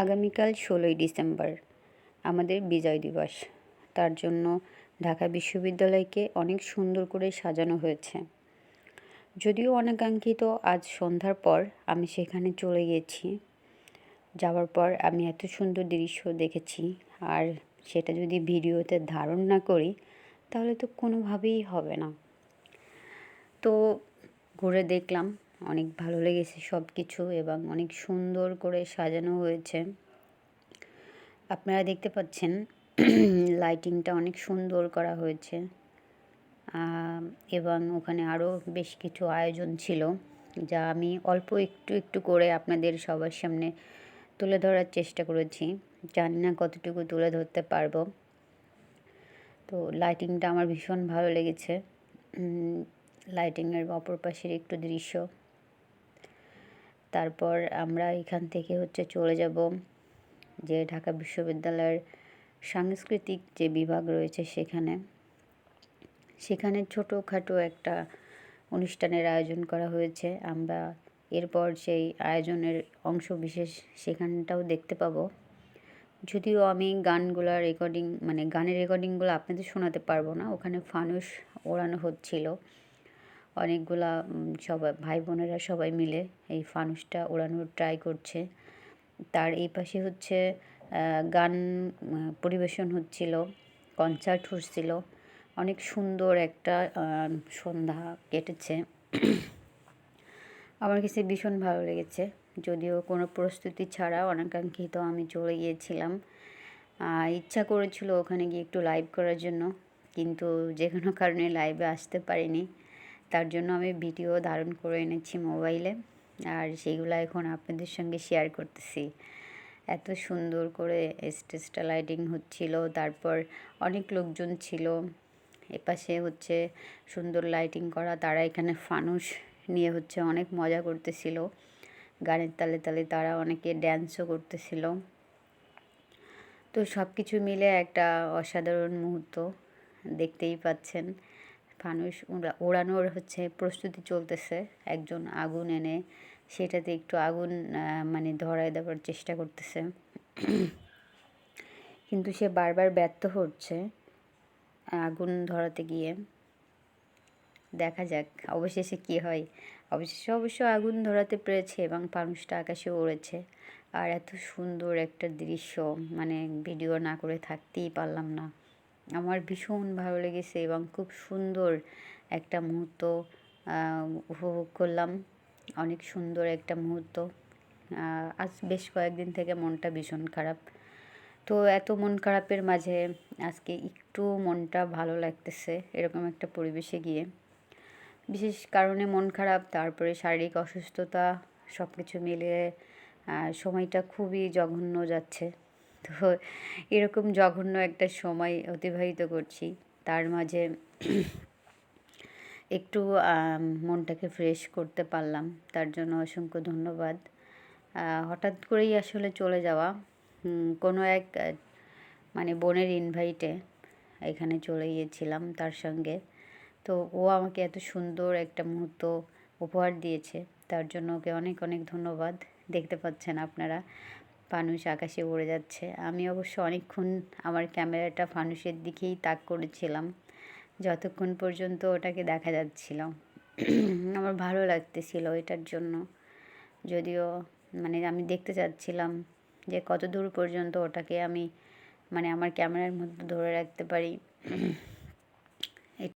আগামীকাল ১৬ই ডিসেম্বর আমাদের বিজয় দিবস। তার জন্য ঢাকা বিশ্ববিদ্যালয়কে অনেক সুন্দর করে সাজানো হয়েছে। যদিও অনাকাঙ্ক্ষিত আজ সন্ধ্যার পর আমি সেখানে চলে গিয়েছি। যাওয়ার পর আমি এত সুন্দর দৃশ্য দেখেছি, আর সেটা যদি ভিডিওতে ধারণ না করি তাহলে তো কোনোভাবেই হবে না। তো ঘুরে দেখলাম, অনেক ভালো লেগেছে সব কিছু এবং অনেক সুন্দর করে সাজানো হয়েছে। আপনারা দেখতে পাচ্ছেন লাইটিংটা অনেক সুন্দর করা হয়েছে, এবং ওখানে আরও বেশ কিছু আয়োজন ছিল যা আমি অল্প একটু একটু করে আপনাদের সবার সামনে তুলে ধরার চেষ্টা করেছি। জানি না কতটুকু তুলে ধরতে পারবো। তো লাইটিংটা আমার ভীষণ ভালো লেগেছে। লাইটিংয়ের অপর পাশের একটু দৃশ্য। তারপর আমরা এখান থেকে চলে যাব যে ঢাকা বিশ্ববিদ্যালয়ের সাংস্কৃতিক যে বিভাগ রয়েছে সেখানে ছোটোখাটো একটা অনুষ্ঠানের আয়োজন করা হয়েছে। আমরা এরপর সেই আয়োজনের অংশ বিশেষ সেখানটাও দেখতে পাবো। যদিও আমি গানের রেকর্ডিংগুলো আপনাদের শোনাতে পারবো না। ওখানে ফানুস ওড়ানো হচ্ছিল, অনেকগুলা সবাই ভাই বোনেরা সবাই মিলে এই ফানুসটা ওড়ানোর ট্রাই করছে। তার এই পাশে গান পরিবেশন হচ্ছিল, কনসার্ট হচ্ছিল। অনেক সুন্দর একটা সন্ধ্যা কেটেছে। আমার কাছে ভীষণ ভালো লেগেছে। যদিও কোনো প্রস্তুতি ছাড়া অনাকাঙ্ক্ষিত আমি চলে গিয়েছিলাম। ইচ্ছা করেছিল ওখানে গিয়ে একটু লাইভ করার জন্য, কিন্তু যে কোনো কারণে লাইভে আসতে পারিনি। তার জন্য আমি ভিডিও ধারণ করে এনেছি মোবাইলে, আর সেইগুলো এখন আপনাদের সঙ্গে শেয়ার করতেছি। এত সুন্দর করে স্টেজটা লাইটিং হচ্ছিল। তারপর অনেক লোকজন ছিল। এপাশে সুন্দর লাইটিং করা, তারা এখানে ফানুস নিয়ে অনেক মজা করতেছিল। গানের তালে তালে তারা অনেকে ড্যান্সও করতেছিল। তো সব কিছু মিলে একটা অসাধারণ মুহূর্ত। দেখতেই পাচ্ছেন ফানুস ওড়ানোর প্রস্তুতি চলতেছে। একজন আগুন এনে সেটাতে একটু আগুন ধরায় দেওয়ার চেষ্টা করতেছে, কিন্তু সে বারবার ব্যর্থ হচ্ছে আগুন ধরাতে গিয়ে। দেখা যাক অবশেষে কি হয়। অবশ্য আগুন ধরাতে পেরেছে এবং ফানুসটা আকাশে উড়েছে। আর এত সুন্দর একটা দৃশ্য, ভিডিও না করে থাকতেই পারলাম না। আমার ভীষণ ভালো লেগেছে এবং খুব সুন্দর একটা মুহূর্ত উপভোগ করলাম। অনেক সুন্দর একটা মুহূর্ত। আজ বেশ কয়েকদিন থেকে মনটা ভীষণ খারাপ। তো এত মন খারাপের মাঝে আজকে একটু মনটা ভালো লাগতেছে এরকম একটা পরিবেশে গিয়ে। বিশেষ কারণে মন খারাপ, তারপরে শারীরিক অসুস্থতা, সব কিছু মিলিয়ে সময়টা খুবই জঘন্য যাচ্ছে। তো এরকম জঘন্য একটা সময় অতিবাহিত করছি। তার মাঝে একটু মনটাকে ফ্রেশ করতে পারলাম, তার জন্য অসংখ্য ধন্যবাদ। হঠাৎ করেই আসলে চলে যাওয়া, কোনো এক বোনের ইনভাইটে এখানে চলে গিয়েছিলাম তার সঙ্গে। তো ও আমাকে এত সুন্দর একটা মুহূর্ত উপহার দিয়েছে, তার জন্য ওকে অনেক অনেক ধন্যবাদ। দেখতে পাচ্ছেন আপনারা ফানুস আকাশে উড়ে যাচ্ছে। আমি অবশ্য অনেকক্ষণ আমার ক্যামেরাটা ফানুসের দিকেই তাক করেছিলাম, যতক্ষণ পর্যন্ত ওটাকে দেখা যাচ্ছিল। আমার ভালো লাগতেছিল এটার জন্য। যদিও আমি দেখতে চাচ্ছিলাম যে কত দূর পর্যন্ত ওটাকে আমি আমার ক্যামেরার মধ্যে ধরে রাখতে পারি।